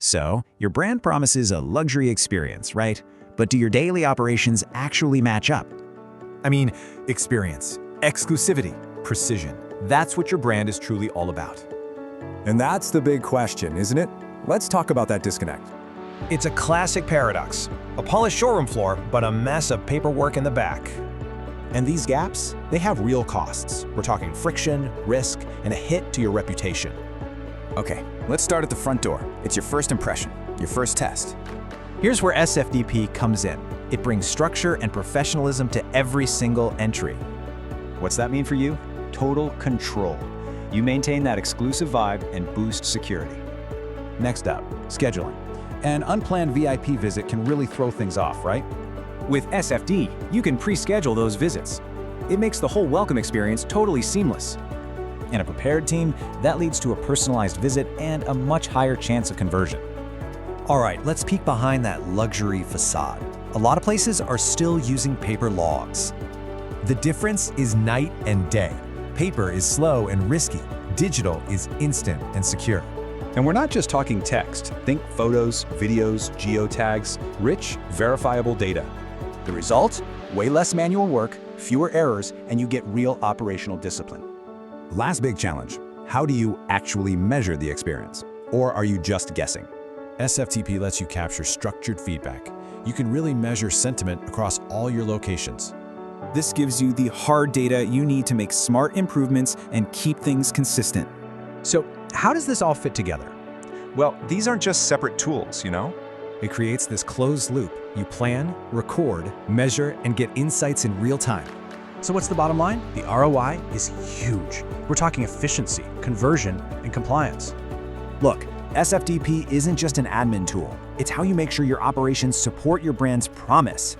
So, your brand promises a luxury experience, right? But do your daily operations actually match up? I mean, experience, exclusivity, precision. That's what your brand is truly all about. And that's the big question, isn't it? Let's talk about that disconnect. It's a classic paradox. A polished showroom floor, but a mess of paperwork in the back. And these gaps, they have real costs. We're talking friction, risk, and a hit to your reputation. Okay, let's start at the front door. It's your first impression, your first test. Here's where SFDP comes in. It brings structure and professionalism to every single entry. What's that mean for you? Total control. You maintain that exclusive vibe and boost security. Next up, scheduling. An unplanned VIP visit can really throw things off, right? With SFD, you can pre-schedule those visits. It makes the whole welcome experience totally seamless. In a prepared team, that leads to a personalized visit and a much higher chance of conversion. All right, let's peek behind that luxury facade. A lot of places are still using paper logs. The difference is night and day. Paper is slow and risky. Digital is instant and secure. And we're not just talking text. Think photos, videos, geotags, rich, verifiable data. The result? Way less manual work, fewer errors, and you get real operational discipline. Last big challenge, how do you actually measure the experience? Or are you just guessing? SFTP lets you capture structured feedback. You can really measure sentiment across all your locations. This gives you the hard data you need to make smart improvements and keep things consistent. So, how does this all fit together? Well, these aren't just separate tools, you know? It creates this closed loop. You plan, record, measure, and get insights in real time. So what's the bottom line? The ROI is huge. We're talking efficiency, conversion, and compliance. Look, SFDP isn't just an admin tool. It's how you make sure your operations support your brand's promise.